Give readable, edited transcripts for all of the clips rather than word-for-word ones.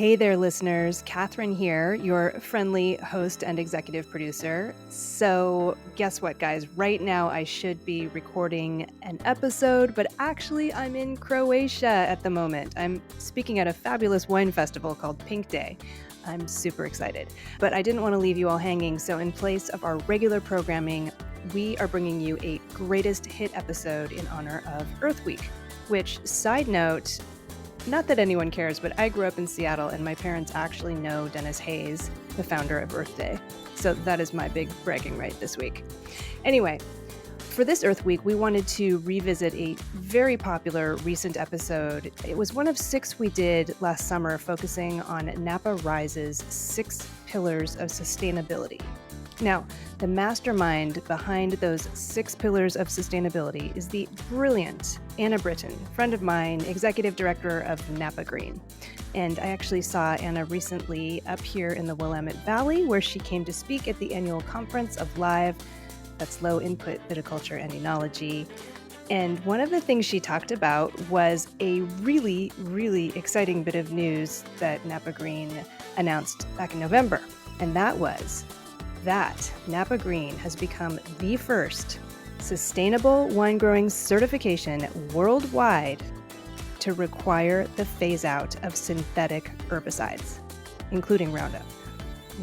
Hey there, listeners. Katherine here, your friendly host and executive producer. So, guess what, guys? Right now, I should be recording an episode, but actually, I'm in Croatia at the moment. I'm speaking at a fabulous wine festival called Pink Day. I'm super excited. But I didn't want to leave you all hanging, so in place of our regular programming, we are bringing you a greatest hit episode in honor of Earth Week, which, side note, not that anyone cares, but I grew up in Seattle and my parents actually know Dennis Hayes, the founder of Earth Day. So that is my big bragging right this week. Anyway, for this Earth Week, we wanted to revisit a very popular recent episode. It was one of 6 we did last summer, focusing on Napa Rise's 6 pillars of sustainability. Now, the mastermind behind those 6 pillars of sustainability is the brilliant Anna Brittain, friend of mine, executive director of Napa Green. And I actually saw Anna recently up here in the Willamette Valley, where she came to speak at the annual conference of LIVE, that's Low Input Viticulture and Enology. And one of the things she talked about was a really, really exciting bit of news that Napa Green announced back in November. And that was that Napa Green has become the first sustainable wine growing certification worldwide to require the phase out of synthetic herbicides, including Roundup.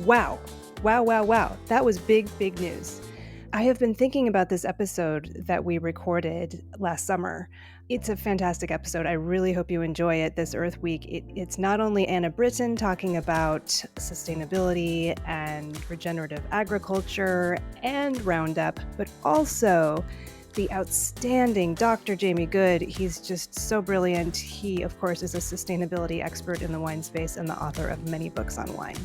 Wow. That was big, big news. I have been thinking about this episode that we recorded last summer. It's a fantastic episode. I really hope you enjoy it this Earth Week. It's not only Anna Brittain talking about sustainability and regenerative agriculture and Roundup, but also the outstanding Dr. Jamie Goode. He's just so brilliant. He, of course, is a sustainability expert in the wine space and the author of many books on wine.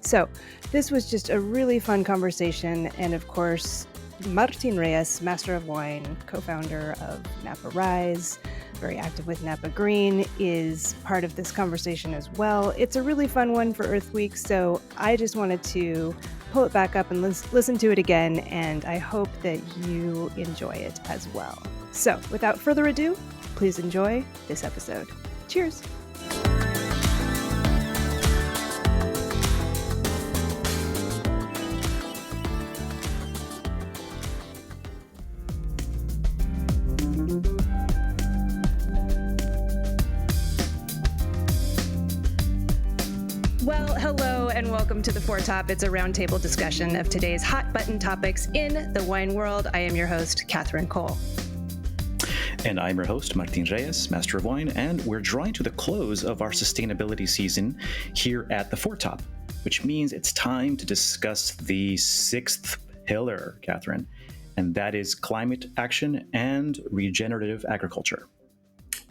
So this was just a really fun conversation. And of course, Martin Reyes, Master of Wine, co-founder of Napa Rise, very active with Napa Green, is part of this conversation as well. It's a really fun one for Earth Week, so I just wanted to pull it back up and listen to it again, and I hope that you enjoy it as well. So without further ado, please enjoy this episode. Cheers. Well, hello and welcome to The Foretop. It's a roundtable discussion of today's hot button topics in the wine world. I am your host, Katherine Cole. And I'm your host, Martin Reyes, Master of Wine, and we're drawing to the close of our sustainability season here at The Foretop, which means it's time to discuss the 6th pillar, Katherine, and that is climate action and regenerative agriculture.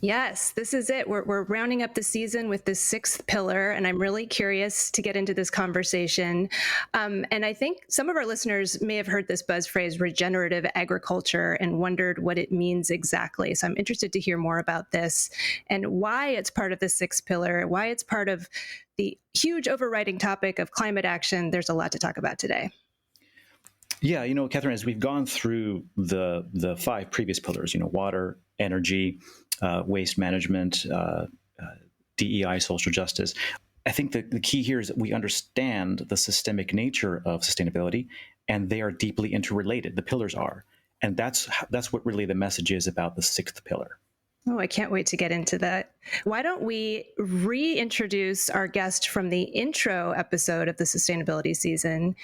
Yes, this is it. We're rounding up the season with the 6th pillar, and I'm really curious to get into this conversation. And I think some of our listeners may have heard this buzz phrase, regenerative agriculture, and wondered what it means exactly. So I'm interested to hear more about this and why it's part of the 6th pillar, why it's part of the huge overriding topic of climate action. There's a lot to talk about today. Yeah, Katherine, as we've gone through the 5 previous pillars, water, energy, waste management, DEI, social justice, I think the key here is that we understand the systemic nature of sustainability, and they are deeply interrelated. The pillars are, and that's what really the message is about the 6th pillar. Oh, I can't wait to get into that. Why don't we reintroduce our guest from the intro episode of the sustainability season,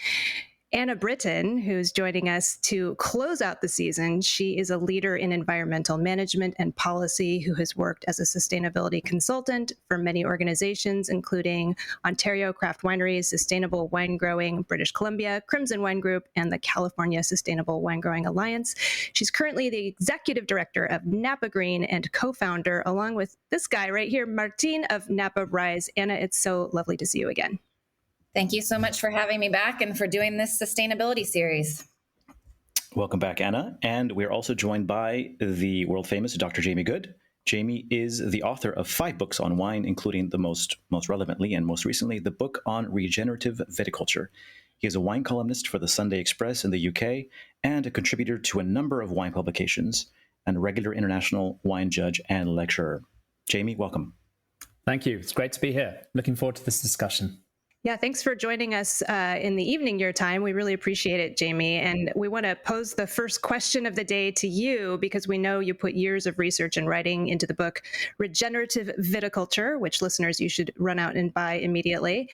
Anna Brittain, who's joining us to close out the season. She is a leader in environmental management and policy who has worked as a sustainability consultant for many organizations, including Ontario Craft Wineries, Sustainable Wine Growing, British Columbia, Crimson Wine Group, and the California Sustainable Wine Growing Alliance. She's currently the executive director of Napa Green and co-founder, along with this guy right here, Martin of Napa Rise. Anna, it's so lovely to see you again. Thank you so much for having me back and for doing this sustainability series. Welcome back, Anna. And we're also joined by the world famous Dr. Jamie Goode. Jamie is the author of 5 books on wine, including the most relevantly and most recently, the book on regenerative viticulture. He is a wine columnist for the Sunday Express in the UK and a contributor to a number of wine publications and a regular international wine judge and lecturer. Jamie, welcome. Thank you. It's great to be here. Looking forward to this discussion. Yeah, thanks for joining us in the evening your time. We really appreciate it, Jamie. And we want to pose the first question of the day to you because we know you put years of research and writing into the book Regenerative Viticulture, which listeners you should run out and buy immediately.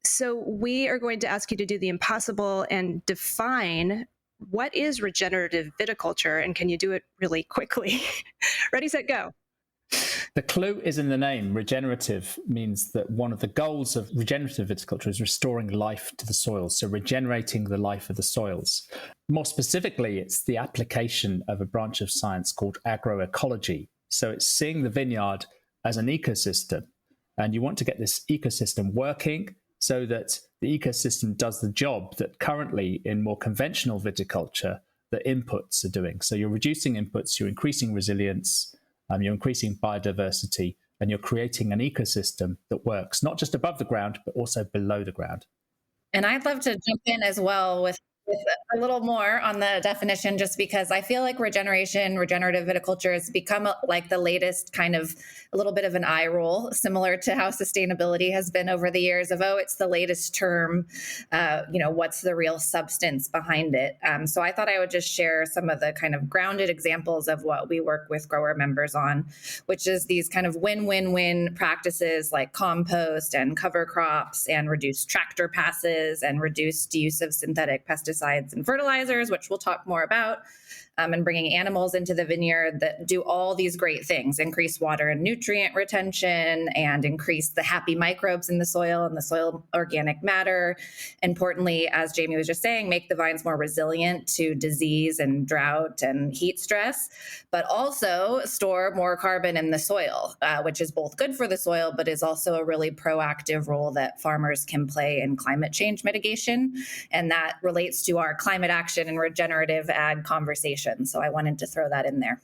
So we are going to ask you to do the impossible and define what is regenerative viticulture, and can you do it really quickly? Ready, set, go. The clue is in the name. Regenerative means that one of the goals of regenerative viticulture is restoring life to the soils, so regenerating the life of the soils. More specifically, it's the application of a branch of science called agroecology. So it's seeing the vineyard as an ecosystem, and you want to get this ecosystem working so that the ecosystem does the job that currently in more conventional viticulture, the inputs are doing. So you're reducing inputs, you're increasing resilience, you're increasing biodiversity, and you're creating an ecosystem that works not just above the ground, but also below the ground. And I'd love to jump in as well with a little more on the definition, just because I feel like regenerative viticulture has become like the latest kind of a little bit of an eye roll, similar to how sustainability has been over the years of, oh, it's the latest term, what's the real substance behind it? So I thought I would just share some of the kind of grounded examples of what we work with grower members on, which is these kind of win-win-win practices like compost and cover crops and reduced tractor passes and reduced use of synthetic pesticides and fertilizers, which we'll talk more about, and bringing animals into the vineyard that do all these great things, increase water and nutrient retention, and increase the happy microbes in the soil and the soil organic matter. Importantly, as Jamie was just saying, make the vines more resilient to disease and drought and heat stress, but also store more carbon in the soil, which is both good for the soil, but is also a really proactive role that farmers can play in climate change mitigation. And that relates to our climate action and regenerative ag conversation. So I wanted to throw that in there.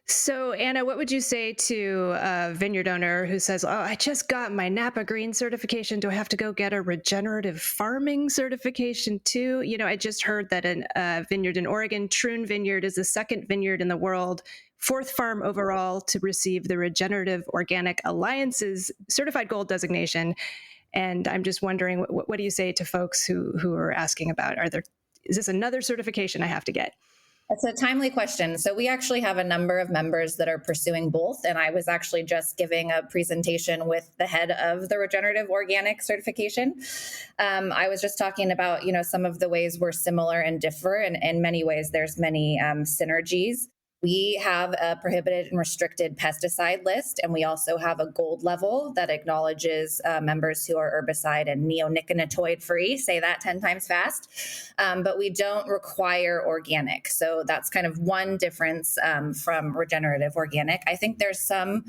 So, Anna, what would you say to a vineyard owner who says, oh, I just got my Napa green certification. Do I have to go get a regenerative farming certification too? I just heard that a vineyard in Oregon, Troon Vineyard, is the second vineyard in the world, fourth farm overall to receive the Regenerative Organic Alliance's certified gold designation. And I'm just wondering, what do you say to folks who are asking about, is this another certification I have to get? That's a timely question. So we actually have a number of members that are pursuing both. And I was actually just giving a presentation with the head of the Regenerative Organic certification. I was just talking about, some of the ways we're similar and differ. And in many ways, there's many synergies. We have a prohibited and restricted pesticide list, and we also have a gold level that acknowledges members who are herbicide and neonicotinoid free. Say that 10 times fast. But we don't require organic. So that's kind of one difference from regenerative organic. I think there's some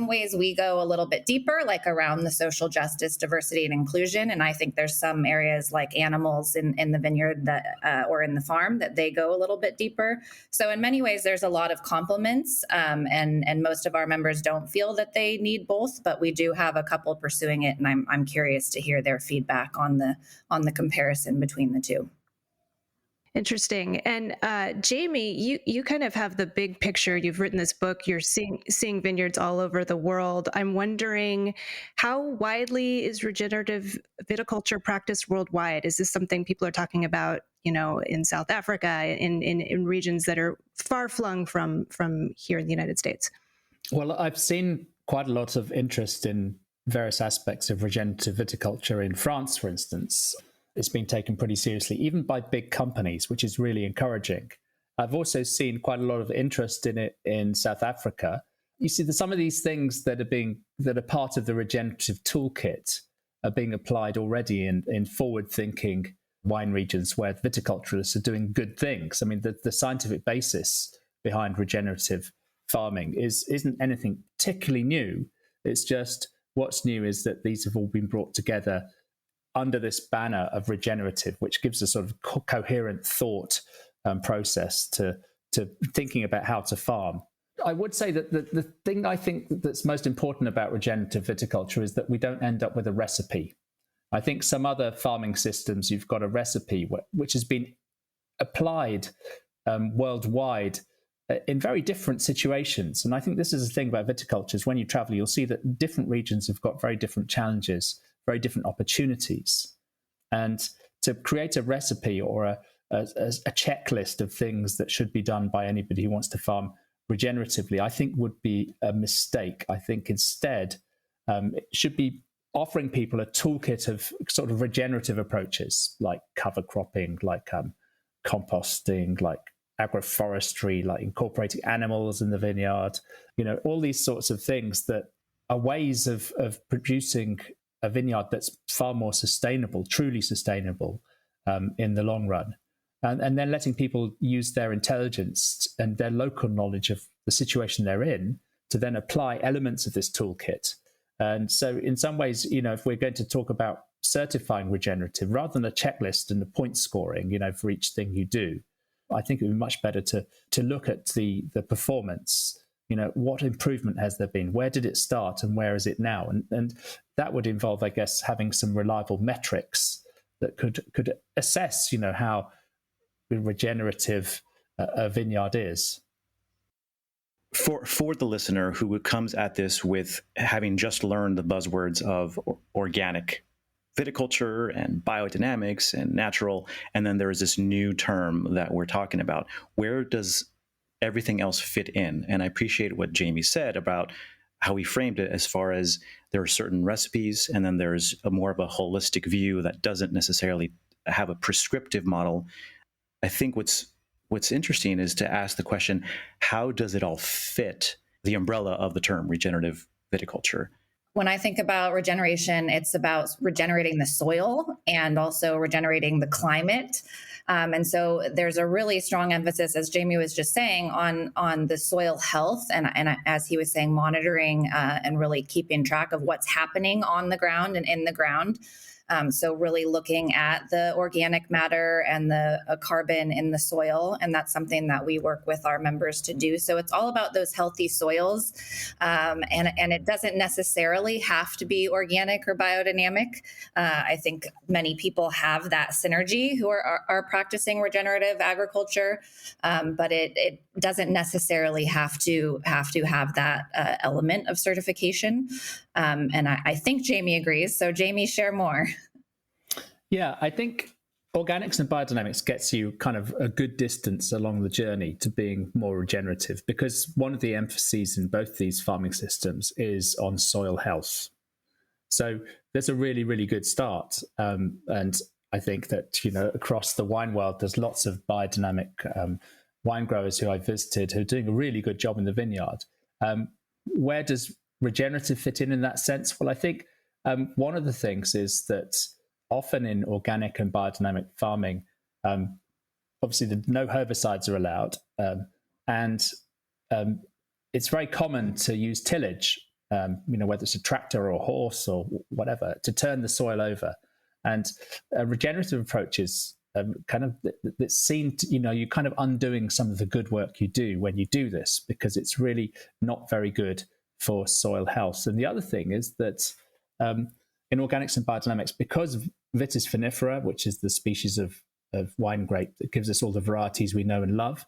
ways we go a little bit deeper, like around the social justice, diversity, and inclusion. And I think there's some areas like animals in the vineyard that or in the farm that they go a little bit deeper. So in many ways, there's a lot of complements, and most of our members don't feel that they need both, but we do have a couple pursuing it, and I'm curious to hear their feedback on the comparison between the two. Interesting. And Jamie, you kind of have the big picture. You've written this book. You're seeing vineyards all over the world. I'm wondering, how widely is regenerative viticulture practiced worldwide? Is this something people are talking about, in South Africa, in regions that are far flung from here in the United States? Well, I've seen quite a lot of interest in various aspects of regenerative viticulture in France, for instance. It's been taken pretty seriously, even by big companies, which is really encouraging. I've also seen quite a lot of interest in it in South Africa. You see, some of these things that are part of the regenerative toolkit are being applied already in forward-thinking wine regions where viticulturists are doing good things. I mean, the scientific basis behind regenerative farming isn't anything particularly new. It's just what's new is that these have all been brought together under this banner of regenerative, which gives a sort of coherent thought process to thinking about how to farm. I would say that the thing I think that's most important about regenerative viticulture is that we don't end up with a recipe. I think some other farming systems, you've got a recipe which has been applied worldwide in very different situations. And I think this is the thing about viticulture is when you travel, you'll see that different regions have got very different challenges, very different opportunities. And to create a recipe or a checklist of things that should be done by anybody who wants to farm regeneratively, I think would be a mistake. I think instead it should be offering people a toolkit of sort of regenerative approaches like cover cropping, like composting, like agroforestry, like incorporating animals in the vineyard, all these sorts of things that are ways of producing a vineyard that's far more sustainable, truly sustainable in the long run. And then letting people use their intelligence and their local knowledge of the situation they're in to then apply elements of this toolkit. And so in some ways, if we're going to talk about certifying regenerative, rather than a checklist and the point scoring, for each thing you do, I think it would be much better to look at the performance. What improvement has there been? Where did it start and where is it now? And that would involve, I guess, having some reliable metrics that could assess, how regenerative a vineyard is. For the listener who comes at this with having just learned the buzzwords of organic viticulture and biodynamics and natural, and then there is this new term that we're talking about, where does everything else fit in? And I appreciate what Jamie said about how he framed it as far as there are certain recipes, and then there's more of a holistic view that doesn't necessarily have a prescriptive model. I think what's interesting is to ask the question, how does it all fit the umbrella of the term regenerative viticulture? When I think about regeneration, it's about regenerating the soil and also regenerating the climate. And so there's a really strong emphasis, as Jamie was just saying, on the soil health. And as he was saying, monitoring and really keeping track of what's happening on the ground and in the ground. So really looking at the organic matter and the carbon in the soil. And that's something that we work with our members to do. So it's all about those healthy soils. And it doesn't necessarily have to be organic or biodynamic. I think many people have that synergy who are practicing regenerative agriculture, but it doesn't necessarily have to have that element of certification. And I think Jamie agrees. So Jamie, share more. Yeah, I think organics and biodynamics gets you kind of a good distance along the journey to being more regenerative, because one of the emphases in both these farming systems is on soil health. So there's a really, really good start. And I think that, across the wine world, there's lots of biodynamic wine growers who I visited who are doing a really good job in the vineyard. Where does regenerative fit in that sense? Well, I think one of the things is that often in organic and biodynamic farming, obviously no herbicides are allowed, and it's very common to use tillage, whether it's a tractor or a horse or whatever, to turn the soil over. And regenerative approaches it's seen to, you're kind of undoing some of the good work you do when you do this, because it's really not very good for soil health. And the other thing is that in organics and biodynamics, because of Vitis vinifera, which is the species of wine grape that gives us all the varieties we know and love,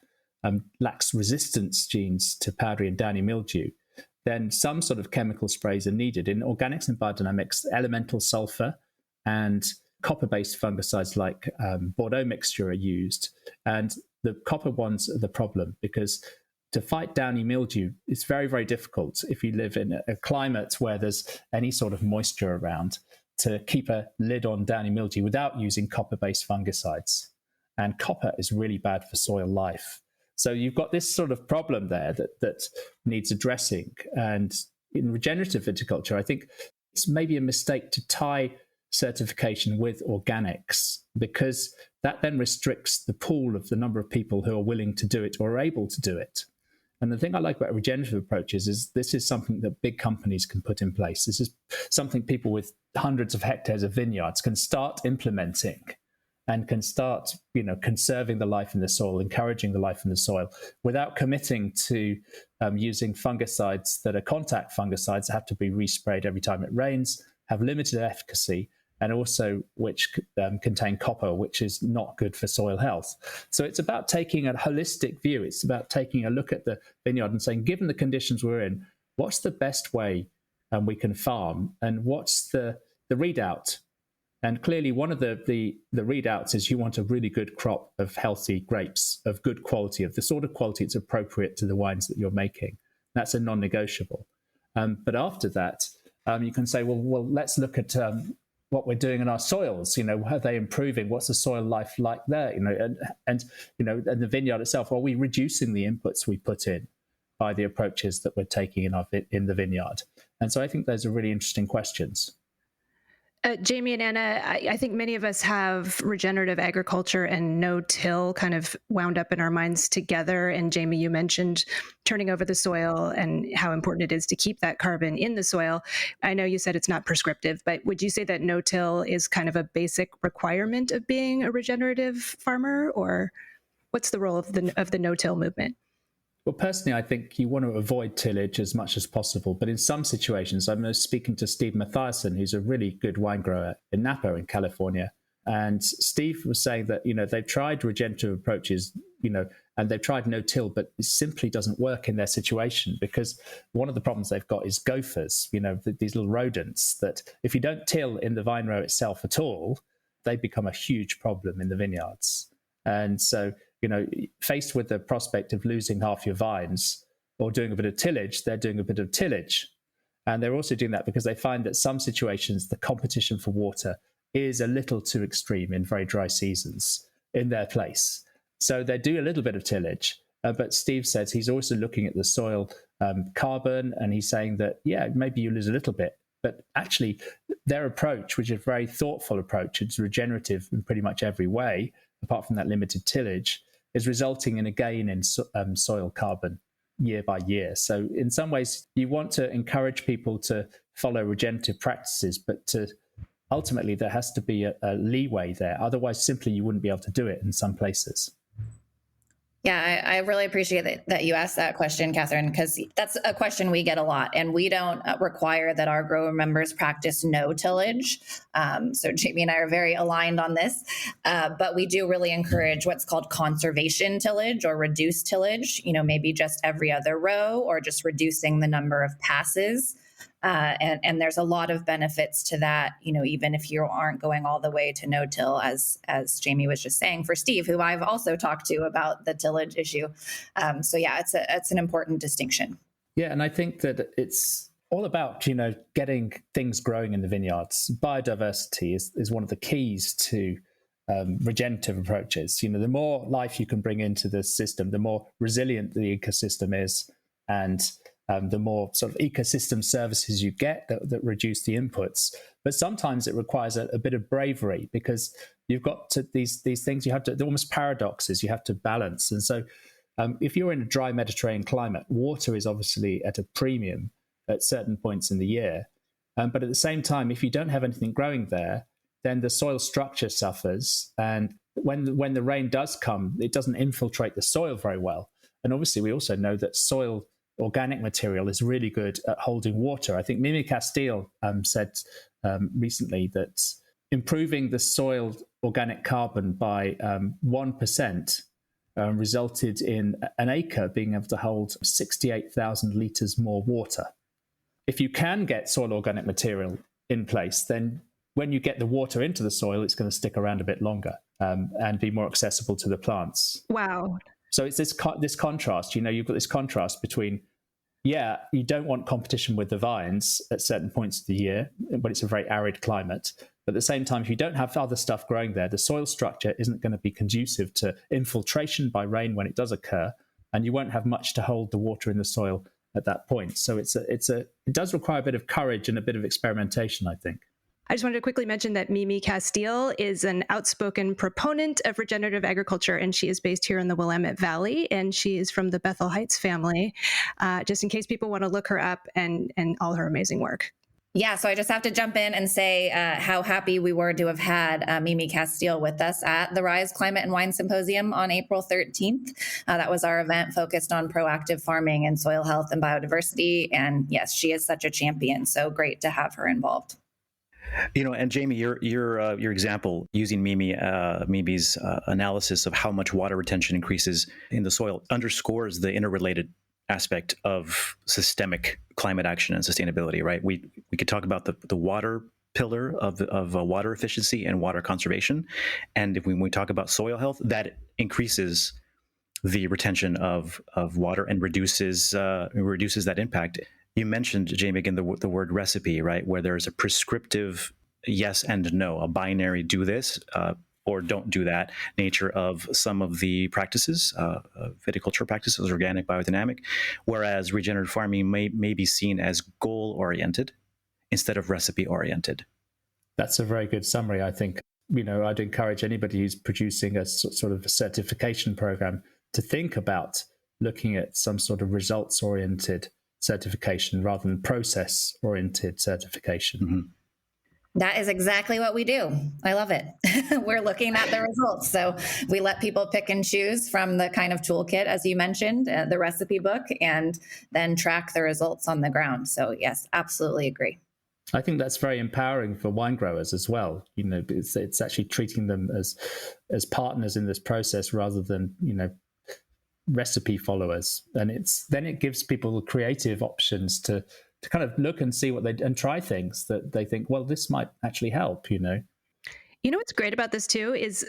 lacks resistance genes to powdery and downy mildew, then some sort of chemical sprays are needed. In organics and biodynamics, elemental sulfur and copper-based fungicides like Bordeaux mixture are used. And the copper ones are the problem, because to fight downy mildew, it's very, very difficult if you live in a climate where there's any sort of moisture around, to keep a lid on downy mildew without using copper-based fungicides. And copper is really bad for soil life. So you've got this sort of problem there that needs addressing. And in regenerative viticulture, I think it's maybe a mistake to tie certification with organics, because that then restricts the pool of the number of people who are willing to do it or are able to do it. And the thing I like about regenerative approaches is this is something that big companies can put in place. This is something people with hundreds of hectares of vineyards can start implementing and can start, conserving the life in the soil, encouraging the life in the soil, without committing to using fungicides that are contact fungicides that have to be resprayed every time it rains, have limited efficacy, and also which contain copper, which is not good for soil health. So it's about taking a holistic view. It's about taking a look at the vineyard and saying, given the conditions we're in, what's the best way we can farm, and what's the readout? And clearly, one of the readouts is you want a really good crop of healthy grapes of good quality, of the sort of quality it's appropriate to the wines that you're making. That's a non-negotiable. But after that, you can say, well, let's look at what we're doing in our soils. Are they improving? What's the soil life like there? And the vineyard itself, are we reducing the inputs we put in by the approaches that we're taking in the vineyard? And so I think those are really interesting questions. Jamie and Anna, I think many of us have regenerative agriculture and no-till kind of wound up in our minds together. And Jamie, you mentioned turning over the soil and how important it is to keep that carbon in the soil. I know you said it's not prescriptive, but would you say that no-till is kind of a basic requirement of being a regenerative farmer, or what's the role of the no-till movement? Well, personally, I think you want to avoid tillage as much as possible. But in some situations, I'm speaking to Steve Mathiasen, who's a really good wine grower in Napa in California. And Steve was saying that, they've tried regenerative approaches, and they've tried no-till, but it simply doesn't work in their situation, because one of the problems they've got is gophers, these little rodents that if you don't till in the vine row itself at all, they become a huge problem in the vineyards. And so, faced with the prospect of losing half your vines or doing a bit of tillage, they're doing a bit of tillage. And they're also doing that because they find that some situations, the competition for water is a little too extreme in very dry seasons in their place. So they do a little bit of tillage. But Steve says he's also looking at the soil carbon, and he's saying that, maybe you lose a little bit. But actually, their approach, which is a very thoughtful approach, it's regenerative in pretty much every way, apart from that limited tillage, is resulting in a gain in soil carbon year by year. So in some ways, you want to encourage people to follow regenerative practices, but ultimately there has to be a leeway there. Otherwise, simply you wouldn't be able to do it in some places. Yeah, I really appreciate that you asked that question, Katherine, because that's a question we get a lot. And we don't require that our grower members practice no tillage. So Jamie and I are very aligned on this. But we do really encourage what's called conservation tillage or reduced tillage, maybe just every other row or just reducing the number of passes. And there's a lot of benefits to that, even if you aren't going all the way to no-till, as Jamie was just saying for Steve, who I've also talked to about the tillage issue. So yeah, it's an important distinction. Yeah, and I think that it's all about, getting things growing in the vineyards. Biodiversity is one of the keys to regenerative approaches. The more life you can bring into the system, the more resilient the ecosystem is, and the more sort of ecosystem services you get that reduce the inputs. But sometimes it requires a bit of bravery, because you've got to these things, they're almost paradoxes you have to balance. And so if you're in a dry Mediterranean climate, water is obviously at a premium at certain points in the year. But at the same time, if you don't have anything growing there, then the soil structure suffers. And when the rain does come, it doesn't infiltrate the soil very well. And obviously, we also know that soil organic material is really good at holding water. I think Mimi Castile said recently that improving the soil organic carbon by 1% resulted in an acre being able to hold 68,000 litres more water. If you can get soil organic material in place, then when you get the water into the soil, it's going to stick around a bit longer and be more accessible to the plants. Wow. So it's this contrast, you've got this contrast between, you don't want competition with the vines at certain points of the year, but it's a very arid climate. But at the same time, if you don't have other stuff growing there, the soil structure isn't going to be conducive to infiltration by rain when it does occur, and you won't have much to hold the water in the soil at that point. So it does require a bit of courage and a bit of experimentation, I think. I just wanted to quickly mention that Mimi Castile is an outspoken proponent of regenerative agriculture, and she is based here in the Willamette Valley, and she is from the Bethel Heights family, just in case people want to look her up and all her amazing work. Yeah, so I just have to jump in and say how happy we were to have had Mimi Castile with us at the Rise Climate and Wine Symposium on April 13th. That was our event focused on proactive farming and soil health and biodiversity. And yes, she is such a champion. So great to have her involved. And Jamie, your example using Mimi's analysis of how much water retention increases in the soil underscores the interrelated aspect of systemic climate action and sustainability. Right? We could talk about the water pillar of water efficiency and water conservation, and when we talk about soil health, that increases the retention of water and reduces that impact. You mentioned, Jamie, again, the word recipe, right? Where there's a prescriptive yes and no, a binary do this or don't do that nature of some of the practices, viticulture practices, organic, biodynamic, whereas regenerative farming may be seen as goal-oriented instead of recipe-oriented. That's a very good summary, I think. I'd encourage anybody who's producing a sort of a certification program to think about looking at some sort of results-oriented certification rather than process-oriented certification. Mm-hmm. That is exactly what we do. I love it. We're looking at the results. So we let people pick and choose from the kind of toolkit, as you mentioned, the recipe book, and then track the results on the ground. So yes, absolutely agree. I think that's very empowering for wine growers as well. It's actually treating them as partners in this process rather than, recipe followers. And it gives people creative options to kind of look and see and try things that they think, well, this might actually help, What's great about this too is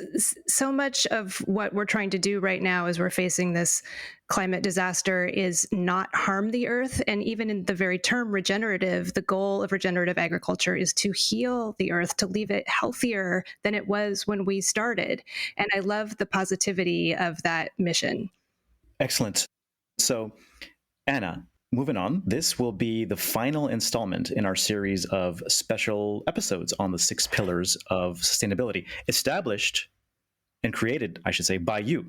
so much of what we're trying to do right now as we're facing this climate disaster is not harm the earth. And even in the very term regenerative, the goal of regenerative agriculture is to heal the earth, to leave it healthier than it was when we started. And I love the positivity of that mission. Excellent. So, Anna, moving on, this will be the final installment in our series of special episodes on the 6 pillars of sustainability, established and created, I should say, by you,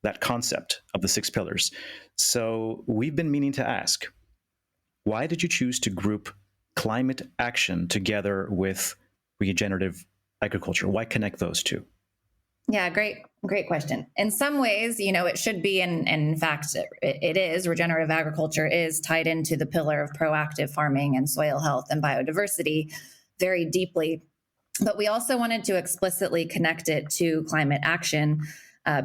that concept of the 6 pillars. So we've been meaning to ask, why did you choose to group climate action together with regenerative agriculture? Why connect those two? Yeah, great question. In some ways, it should be, and in fact, it is, regenerative agriculture is tied into the pillar of proactive farming and soil health and biodiversity very deeply. But we also wanted to explicitly connect it to climate action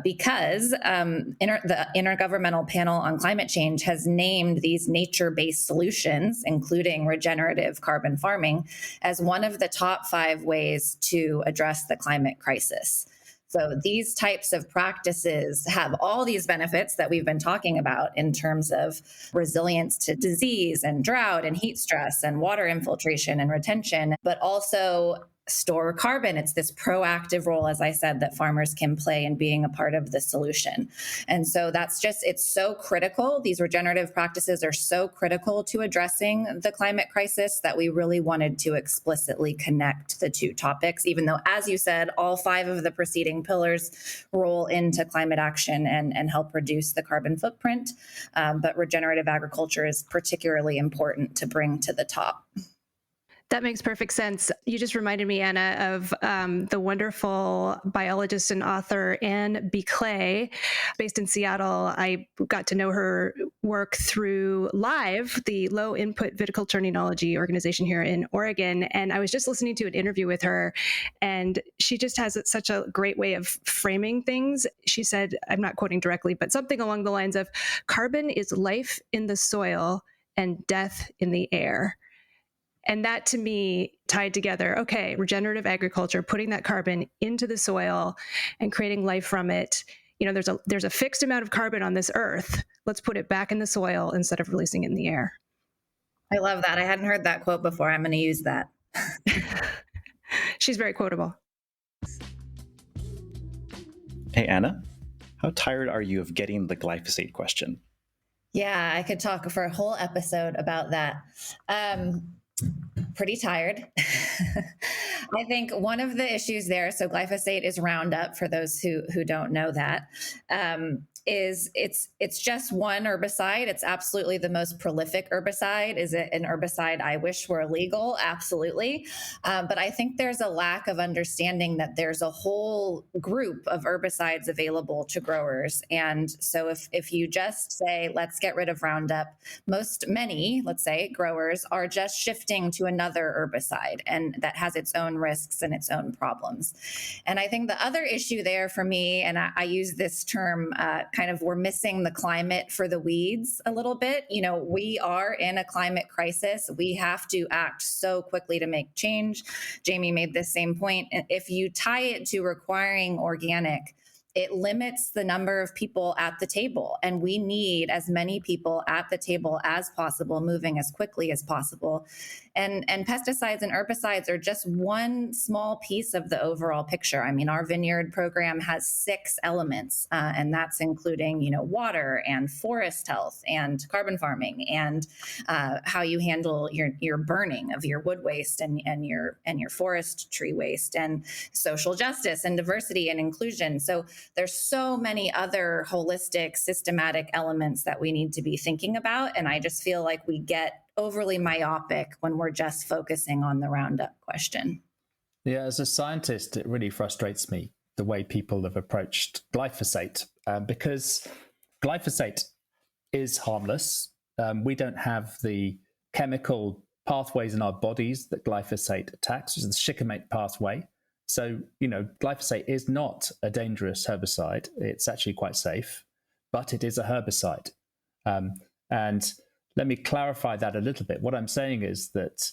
because the Intergovernmental Panel on Climate Change has named these nature-based solutions, including regenerative carbon farming, as one of the top 5 ways to address the climate crisis. So these types of practices have all these benefits that we've been talking about in terms of resilience to disease and drought and heat stress and water infiltration and retention, but also store carbon. It's this proactive role, as I said, that farmers can play in being a part of the solution. And so it's so critical. These regenerative practices are so critical to addressing the climate crisis that we really wanted to explicitly connect the 2 topics, even though, as you said, all 5 of the preceding pillars roll into climate action and help reduce the carbon footprint. But regenerative agriculture is particularly important to bring to the top. That makes perfect sense. You just reminded me, Anna, of the wonderful biologist and author Anne Brittain, based in Seattle. I got to know her work through LIVE, the Low Input Viticulture Enology organization here in Oregon. And I was just listening to an interview with her, and she just has such a great way of framing things. She said, I'm not quoting directly, but something along the lines of, carbon is life in the soil and death in the air. And that, to me, tied together, okay, regenerative agriculture, putting that carbon into the soil and creating life from it. There's a fixed amount of carbon on this earth. Let's put it back in the soil instead of releasing it in the air. I love that. I hadn't heard that quote before. I'm going to use that. She's very quotable. Hey, Anna, how tired are you of getting the glyphosate question? Yeah, I could talk for a whole episode about that. Pretty tired. I think one of the issues there, so glyphosate is Roundup, for those who don't know that. is it's just one herbicide. It's absolutely the most prolific herbicide. Is it an herbicide I wish were illegal? Absolutely. But I think there's a lack of understanding that there's a whole group of herbicides available to growers. And so if you just say, let's get rid of Roundup, many, let's say, growers are just shifting to another herbicide, and that has its own risks and its own problems. And I think the other issue there for me, and I use this term kind of, we're missing the climate for the weeds a little bit. You know, we are in a climate crisis. We have to act so quickly to make change. Jamie made this same point. If you tie it to requiring organic, it limits the number of people at the table. And we need as many people at the table as possible, moving as quickly as possible. And pesticides and herbicides are just one small piece of the overall picture. I mean, our vineyard program has 6 elements, and that's including, you know, water and forest health and carbon farming and how you handle your burning of your wood waste and your forest tree waste, and social justice and diversity and inclusion. So there's so many other holistic, systematic elements that we need to be thinking about. And I just feel like we get overly myopic when we're just focusing on the Roundup question. Yeah, as a scientist, it really frustrates me the way people have approached glyphosate, because glyphosate is harmless. We don't have the chemical pathways in our bodies that glyphosate attacks, which is the shikimate pathway. So, you know, glyphosate is not a dangerous herbicide. It's actually quite safe, but it is a herbicide. And let me clarify that a little bit. What I'm saying is that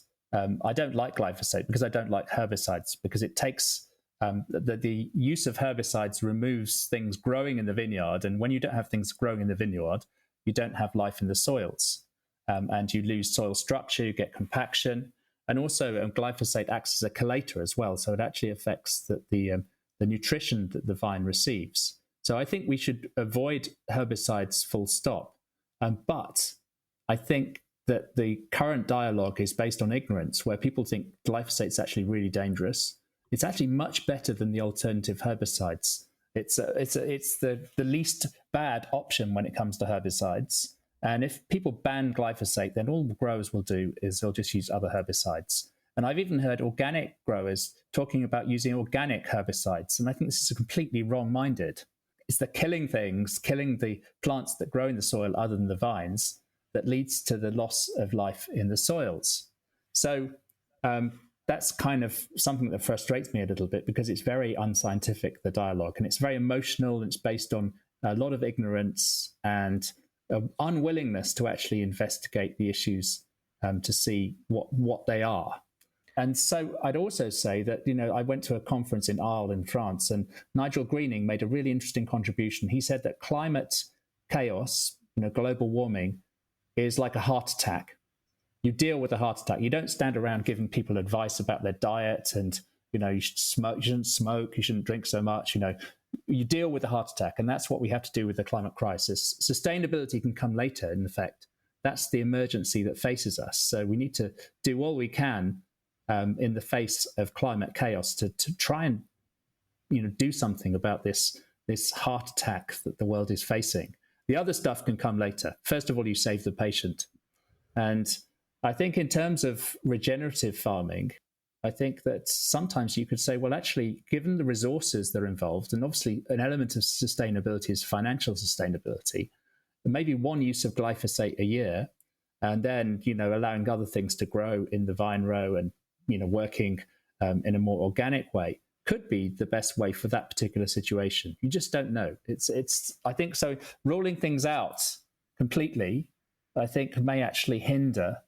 I don't like glyphosate because I don't like herbicides, because it takes the use of herbicides removes things growing in the vineyard. And when you don't have things growing in the vineyard, you don't have life in the soils, and you lose soil structure, you get compaction. And also glyphosate acts as a chelator as well. So it actually affects the nutrition that the vine receives. So I think we should avoid herbicides full stop. But I think that the current dialogue is based on ignorance, where people think glyphosate is actually really dangerous. It's actually much better than the alternative herbicides. It's the least bad option when it comes to herbicides. And if people ban glyphosate, then all the growers will do is they'll just use other herbicides. And I've even heard organic growers talking about using organic herbicides. And I think this is completely wrong-minded. It's the killing the plants that grow in the soil other than the vines, that leads to the loss of life in the soils. So that's kind of something that frustrates me a little bit, because it's very unscientific, the dialogue, and it's very emotional, and it's based on a lot of ignorance and unwillingness to actually investigate the issues to see what they are. And so I'd also say that, you know, I went to a conference in Arles in France, and Nigel Greening made a really interesting contribution. He said that climate chaos, you know, global warming, is like a heart attack. You deal with a heart attack. You don't stand around giving people advice about their diet and, you know, you shouldn't smoke, you shouldn't drink so much, you know. You deal with the heart attack, and that's what we have to do with the climate crisis. Sustainability can come later, in effect. That's the emergency that faces us. So we need to do all we can in the face of climate chaos to try and, you know, do something about this heart attack that the world is facing. The other stuff can come later. First of all, you save the patient. And I think in terms of regenerative farming, I think that sometimes you could say, well, actually, given the resources that are involved, and obviously an element of sustainability is financial sustainability, maybe one use of glyphosate a year, and then, you know, allowing other things to grow in the vine row and, you know, working in a more organic way could be the best way for that particular situation. You just don't know. I think so. Ruling things out completely, I think, may actually hinder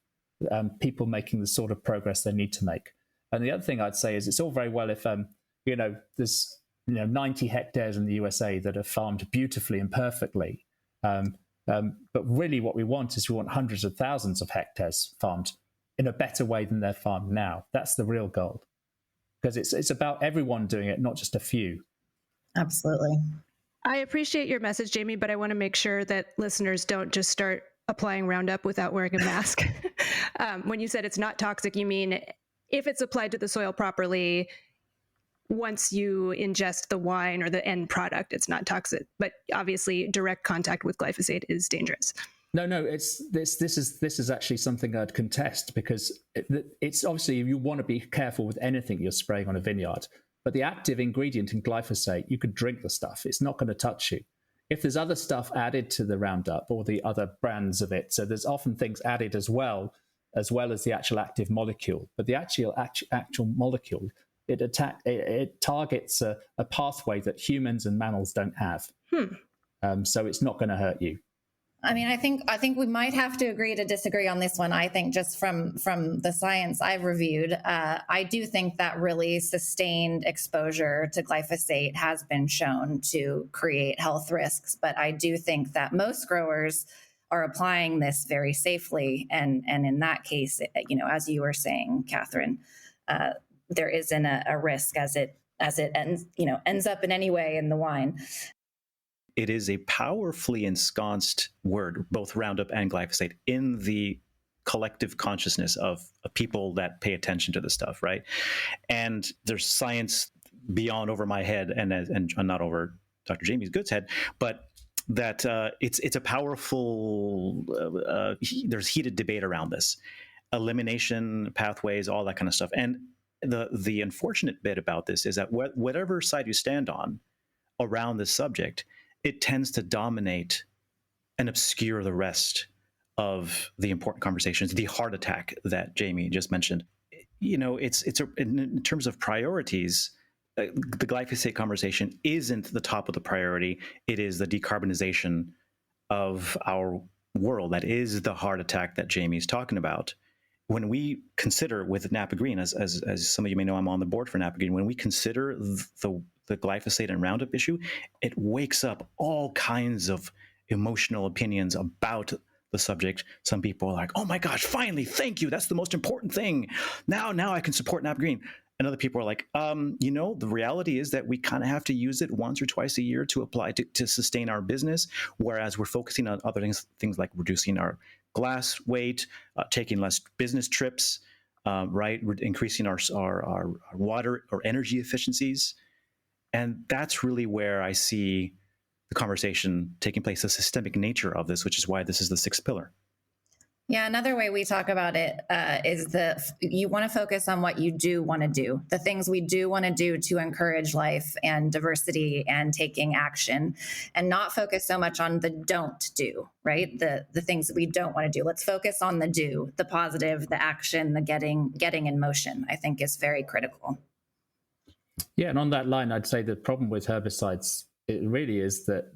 people making the sort of progress they need to make. And the other thing I'd say is it's all very well if, you know, there's, you know, 90 hectares in the USA that are farmed beautifully and perfectly. But really what we want is we want hundreds of thousands of hectares farmed in a better way than they're farmed now. That's the real goal. Because it's about everyone doing it, not just a few. Absolutely. I appreciate your message, Jamie, but I want to make sure that listeners don't just start applying Roundup without wearing a mask. When you said it's not toxic, you mean if it's applied to the soil properly, once you ingest the wine or the end product, it's not toxic. But obviously, direct contact with glyphosate is dangerous. No, this is actually something I'd contest, because it's obviously, you want to be careful with anything you're spraying on a vineyard. But the active ingredient in glyphosate, you could drink the stuff. It's not going to touch you. If there's other stuff added to the Roundup or the other brands of it, so there's often things added as well as the actual active molecule. But the actual molecule, it targets a pathway that humans and mammals don't have. So it's not going to hurt you. I mean, I think we might have to agree to disagree on this one. I think just from the science I've reviewed, I do think that really sustained exposure to glyphosate has been shown to create health risks. But I do think that most growers are applying this very safely. And in that case, as you were saying, Katherine, there isn't a risk as it ends up in any way in the wine. It is a powerfully ensconced word, both Roundup and glyphosate, in the collective consciousness of people that pay attention to this stuff, right? And there's science beyond over my head and not over Dr. Jamie Goode's head, but that it's a powerful. There's heated debate around this, elimination pathways, all that kind of stuff. And the unfortunate bit about this is that whatever side you stand on around this subject, it tends to dominate and obscure the rest of the important conversations. The heart attack that Jamie just mentioned, in terms of priorities, the glyphosate conversation isn't the top of the priority. It is the decarbonization of our world. That is the heart attack that Jamie's talking about. When we consider with Napa Green, as some of you may know, I'm on the board for Napa Green. When we consider the glyphosate and Roundup issue, it wakes up all kinds of emotional opinions about the subject. Some people are like, "Oh my gosh, finally, thank you. That's the most important thing. Now I can support Napa Green." And other people are like, the reality is that we kind of have to use it once or twice a year to apply to sustain our business, whereas we're focusing on other things like reducing our glass weight, taking less business trips, right? Increasing our water or energy efficiencies. And that's really where I see the conversation taking place, the systemic nature of this, which is why this is the sixth pillar. Yeah, another way we talk about it is you want to focus on what you do want to do, the things we do want to do to encourage life and diversity and taking action, and not focus so much on the don't do, right? The things that we don't want to do. Let's focus on the do, the positive, the action, the getting in motion, I think is very critical. Yeah, and on that line, I'd say the problem with herbicides, it really is that,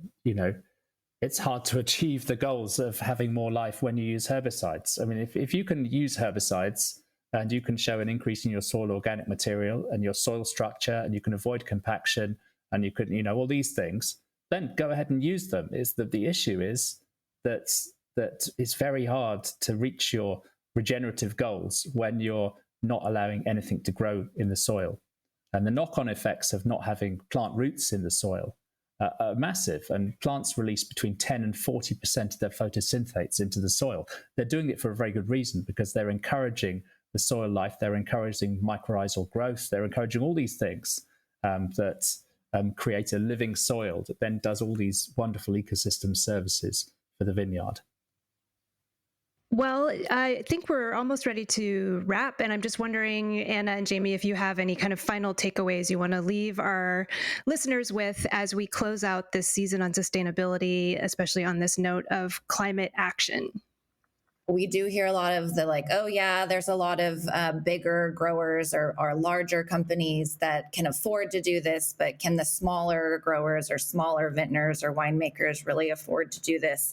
it's hard to achieve the goals of having more life when you use herbicides. I mean, if you can use herbicides and you can show an increase in your soil organic material and your soil structure, and you can avoid compaction, and you can, all these things, then go ahead and use them. The issue is that it's very hard to reach your regenerative goals when you're not allowing anything to grow in the soil. And the knock-on effects of not having plant roots in the soil are massive, and plants release between 10 and 40% of their photosynthates into the soil. They're doing it for a very good reason, because they're encouraging the soil life, they're encouraging mycorrhizal growth, they're encouraging all these things that create a living soil that then does all these wonderful ecosystem services for the vineyard. Well, I think we're almost ready to wrap, and I'm just wondering, Anna and Jamie, if you have any kind of final takeaways you want to leave our listeners with as we close out this season on sustainability, especially on this note of climate action. We do hear a lot of there's a lot of bigger growers or larger companies that can afford to do this, but can the smaller growers or smaller vintners or winemakers really afford to do this?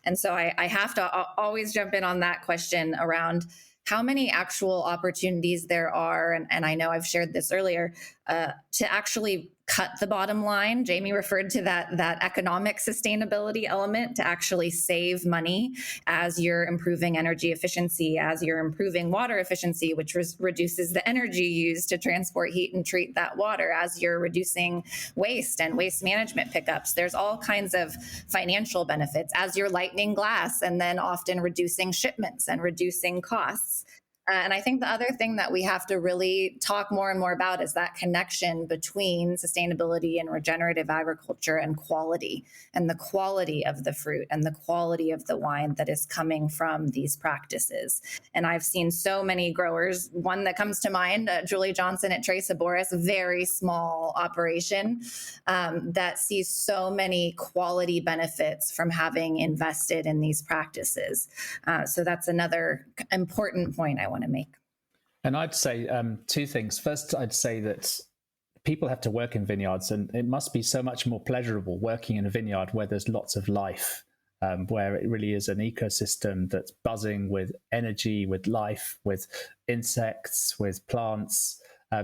And so I have to always jump in on that question around how many actual opportunities there are. And I know I've shared this earlier, to actually cut the bottom line. Jamie referred to that economic sustainability element, to actually save money as you're improving energy efficiency, as you're improving water efficiency, which reduces the energy used to transport heat and treat that water, as you're reducing waste and waste management pickups. There's all kinds of financial benefits as you're lightening glass and then often reducing shipments and reducing costs. And I think the other thing that we have to really talk more and more about is that connection between sustainability and regenerative agriculture and the quality of the fruit and the quality of the wine that is coming from these practices. And I've seen so many growers, one that comes to mind, Julie Johnson at Tres Sabores, very small operation that sees so many quality benefits from having invested in these practices. So that's another important point I want to make. And I'd say two things. First, I'd say that people have to work in vineyards, and it must be so much more pleasurable working in a vineyard where there's lots of life, where it really is an ecosystem that's buzzing with energy, with life, with insects, with plants.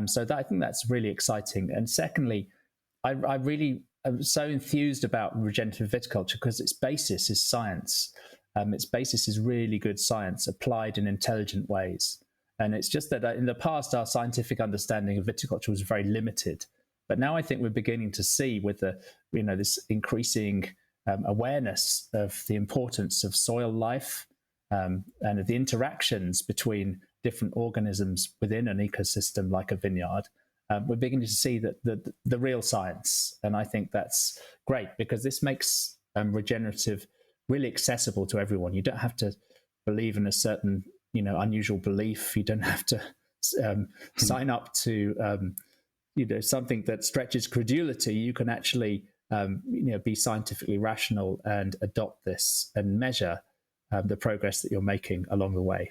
So I think that's really exciting. And secondly, I really am so enthused about regenerative viticulture because its basis is science. Its basis is really good science applied in intelligent ways. And it's just that in the past, our scientific understanding of viticulture was very limited. But now I think we're beginning to see with this increasing awareness of the importance of soil life and of the interactions between different organisms within an ecosystem like a vineyard. We're beginning to see that the real science. And I think that's great because this makes regenerative really accessible to everyone. You don't have to believe in a certain, unusual belief. You don't have to sign up to, something that stretches credulity. You can actually, be scientifically rational and adopt this and measure the progress that you're making along the way.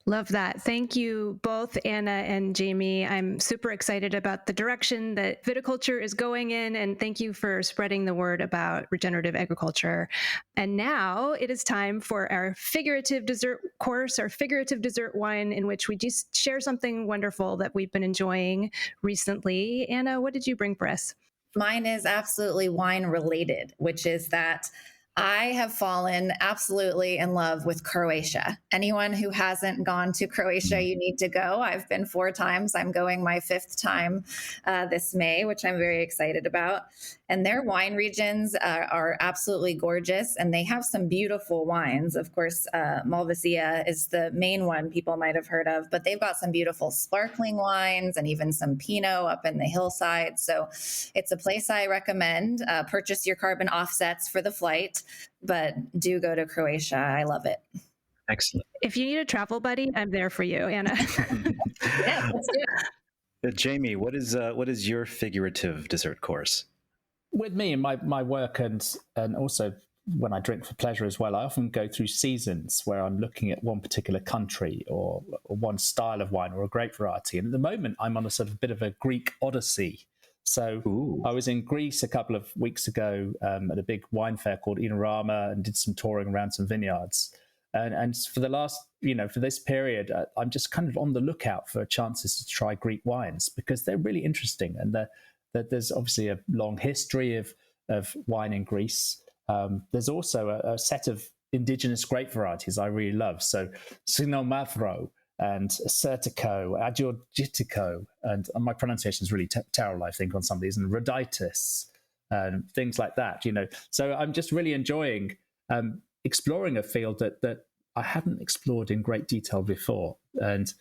Love that. Thank you both, Anna and Jamie. I'm super excited about the direction that viticulture is going in, and thank you for spreading the word about regenerative agriculture. And now it is time for our figurative dessert course, our figurative dessert wine, in which we just share something wonderful that we've been enjoying recently. Anna, what did you bring for us? Mine is absolutely wine related, which is that I have fallen absolutely in love with Croatia. Anyone who hasn't gone to Croatia, you need to go. I've been 4 times. I'm going my 5th time this May, which I'm very excited about. And their wine regions are absolutely gorgeous, and they have some beautiful wines. Of course, Malvasia is the main one people might have heard of, but they've got some beautiful sparkling wines and even some Pinot up in the hillside. So it's a place I recommend. Purchase your carbon offsets for the flight, but do go to Croatia. I love it. Excellent. If you need a travel buddy, I'm there for you, Anna. Yeah, let's do it. Jamie, what is your figurative dessert course? With me in my work and also when I drink for pleasure as well, I often go through seasons where I'm looking at one particular country or one style of wine or a grape variety. And at the moment, I'm on a sort of bit of a Greek odyssey. So Ooh. I was in Greece a couple of weeks ago at a big wine fair called Inorama and did some touring around some vineyards. And for the last, for this period, I'm just kind of on the lookout for chances to try Greek wines because they're really interesting. And there's obviously a long history of wine in Greece. There's also a set of indigenous grape varieties I really love. So Sinomavro and Certico, Agiogitico, and my pronunciation is really terrible, I think, on some of these, and Rhoditis, and things like that, So I'm just really enjoying exploring a field that I haven't explored in great detail before, and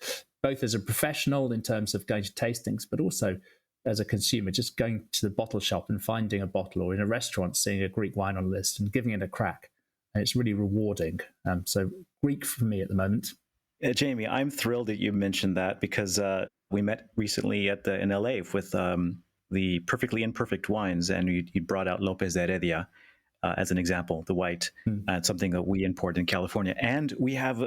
both as a professional in terms of going to tastings, but also as a consumer, just going to the bottle shop and finding a bottle, or in a restaurant seeing a Greek wine on a list and giving it a crack. And it's really rewarding. So Greek for me at the moment. Jamie, I'm thrilled that you mentioned that because we met recently in LA with the Perfectly Imperfect wines, and you brought out Lopez de Heredia as an example, the white. It's something that we import in California. And we have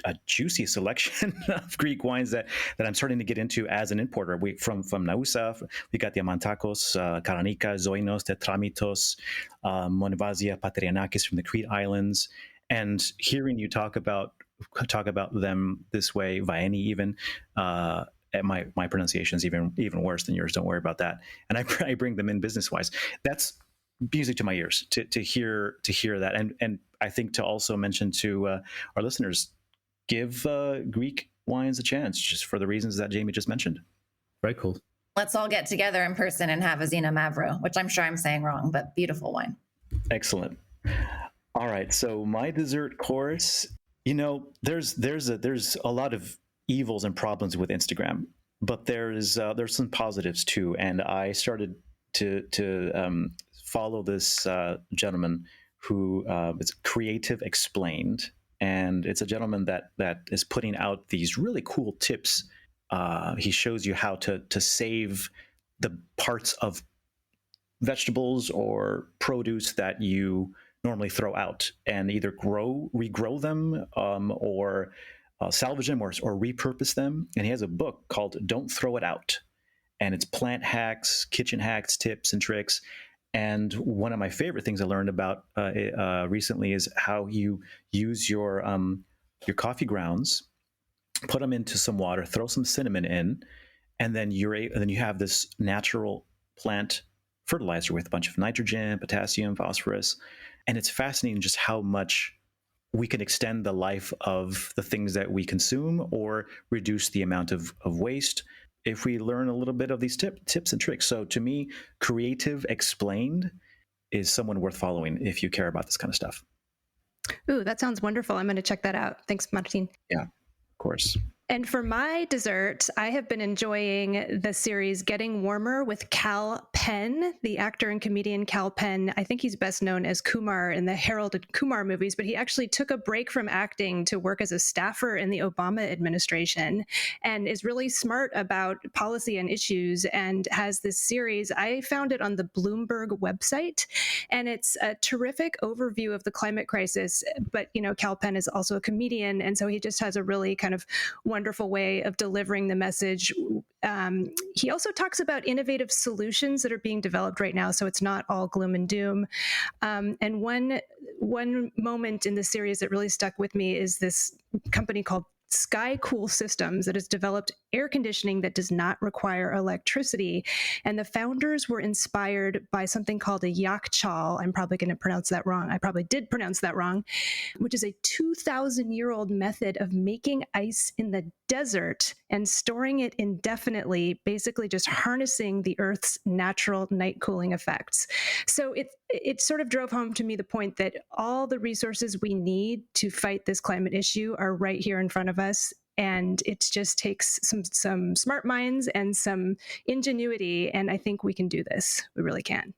a juicy selection of Greek wines that I'm starting to get into as an importer. From Nausa, we got the Amantakos, Karanika, Zoinos, Tetramitos, Monvasia, Patrianakis from the Crete Islands. And hearing you talk about them this way, Vaeni even, my pronunciation is even worse than yours. Don't worry about that. And I bring them in business wise. That's music to my ears to hear that, and I think to also mention to our listeners, give Greek wines a chance, just for the reasons that Jamie just mentioned. Very cool. Let's all get together in person and have a Zina Mavro, which I'm sure I'm saying wrong, but beautiful wine. Excellent. All right, so my dessert course There's a lot of evils and problems with Instagram, but there's some positives too. And I started to follow this gentleman who is Creative Explained, and it's a gentleman that is putting out these really cool tips. He shows you how to save the parts of vegetables or produce that you normally throw out and either regrow them, or salvage them or repurpose them. And he has a book called Don't Throw It Out. And it's plant hacks, kitchen hacks, tips and tricks. And one of my favorite things I learned about recently is how you use your coffee grounds, put them into some water, throw some cinnamon in, and then you have this natural plant fertilizer with a bunch of nitrogen, potassium, phosphorus. And it's fascinating just how much we can extend the life of the things that we consume or reduce the amount of waste if we learn a little bit of these tips and tricks. So to me, Creative Explained is someone worth following if you care about this kind of stuff. Ooh, that sounds wonderful. I'm going to check that out. Thanks, Martin. Yeah, of course. And for my dessert, I have been enjoying the series Getting Warmer with Kal Penn, the actor and comedian Kal Penn. I think he's best known as Kumar in the Harold and Kumar movies, but he actually took a break from acting to work as a staffer in the Obama administration and is really smart about policy and issues and has this series. I found it on the Bloomberg website, and it's a terrific overview of the climate crisis. But, Kal Penn is also a comedian, and so he just has a really kind of wonderful way of delivering the message. He also talks about innovative solutions that are being developed right now, so it's not all gloom and doom. And one moment in the series that really stuck with me is this company called Sky Cool Systems that has developed air conditioning that does not require electricity. And the founders were inspired by something called a yakchal. I'm probably going to pronounce that wrong. I probably did pronounce that wrong, which is a 2,000-year-old method of making ice in the desert and storing it indefinitely, basically just harnessing the Earth's natural night cooling effects. So it sort of drove home to me the point that all the resources we need to fight this climate issue are right here in front of us. And it just takes some smart minds and some ingenuity. And I think we can do this. We really can.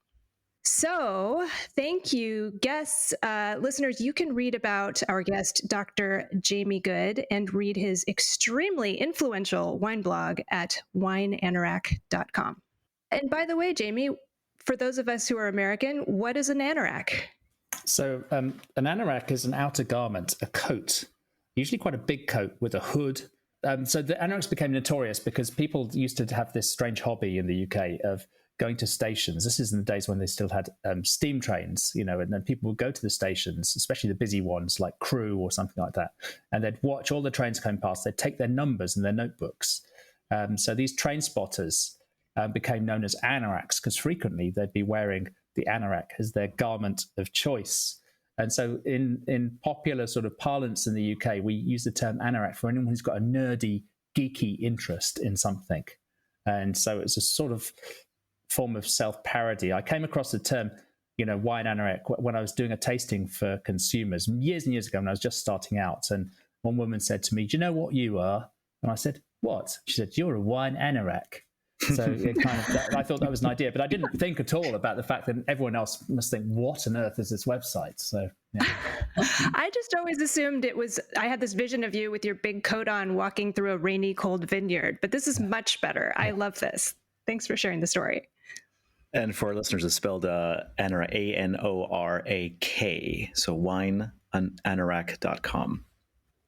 So thank you, guests. Listeners, you can read about our guest, Dr. Jamie Goode, and read his extremely influential wine blog at wineanorak.com. And by the way, Jamie, for those of us who are American, what is an anorak? So an anorak is an outer garment, a coat, usually quite a big coat with a hood. So the anoraks became notorious because people used to have this strange hobby in the UK of going to stations. This is in the days when they still had steam trains, and then people would go to the stations, especially the busy ones like Crewe or something like that, and they'd watch all the trains coming past. They'd take their numbers and their notebooks. So these train spotters became known as anoraks because frequently they'd be wearing the anorak as their garment of choice. And so in popular sort of parlance in the UK, we use the term anorak for anyone who's got a nerdy, geeky interest in something. And so it's a sort of form of self-parody. I came across the term, wine anorak when I was doing a tasting for consumers years and years ago when I was just starting out. And one woman said to me, "Do you know what you are?" And I said, "What?" She said, "You're a wine anorak." So I thought that was an idea, but I didn't think at all about the fact that everyone else must think, what on earth is this website? So, yeah. I just always assumed I had this vision of you with your big coat on walking through a rainy, cold vineyard, but this is much better. I love this. Thanks for sharing the story. And for our listeners, it's spelled Anorak, A-N-O-R-A-K. So wineanorak.com.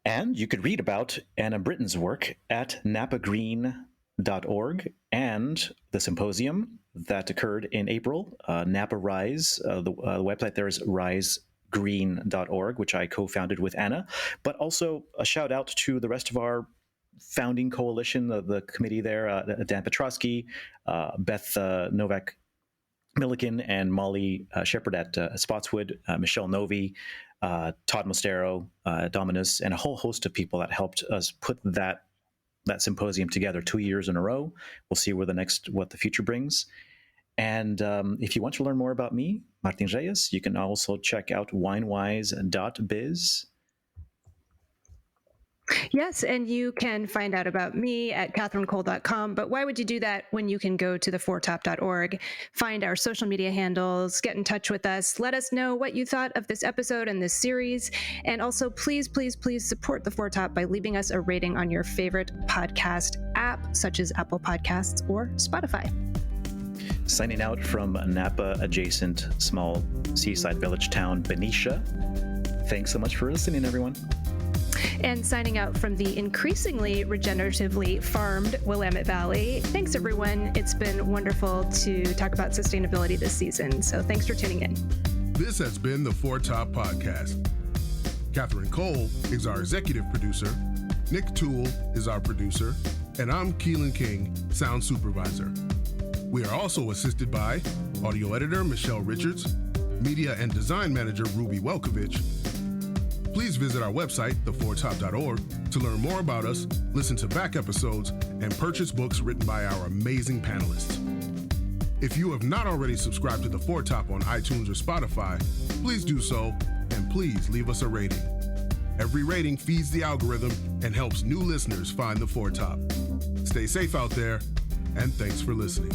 And you could read about Anna Brittain's work at napagreen.org and the symposium that occurred in April, Napa Rise. The website there is risegreen.org, which I co-founded with Anna. But also a shout out to the rest of our founding coalition, the committee there, Dan Petrosky, Beth Novak Milliken, and Molly Shepard at Spotswood, Michelle Novi, Todd Mostero, Dominus, and a whole host of people that helped us put that symposium together 2 years in a row. We'll see what the future brings. And if you want to learn more about me, Martin Reyes, you can also check out winewise.biz. Yes, and you can find out about me at katherinecole.com. But why would you do that when you can go to the4top.org, find our social media handles, get in touch with us, let us know what you thought of this episode and this series. And also, please, please, please support the 4Top by leaving us a rating on your favorite podcast app, such as Apple Podcasts or Spotify. Signing out from Napa adjacent small seaside village town, Benicia. Thanks so much for listening, everyone. And signing out from the increasingly regeneratively farmed Willamette Valley. Thanks, everyone. It's been wonderful to talk about sustainability this season. So thanks for tuning in. This has been the 4Top Podcast. Katherine Cole is our executive producer. Nick Toole is our producer. And I'm Keelan King, sound supervisor. We are also assisted by audio editor Michelle Richards, media and design manager Ruby Welkovich. Please visit our website, the4top.org, to learn more about us, listen to back episodes, and purchase books written by our amazing panelists. If you have not already subscribed to the 4Top on iTunes or Spotify, please do so, and please leave us a rating. Every rating feeds the algorithm and helps new listeners find the 4Top. Stay safe out there, and thanks for listening.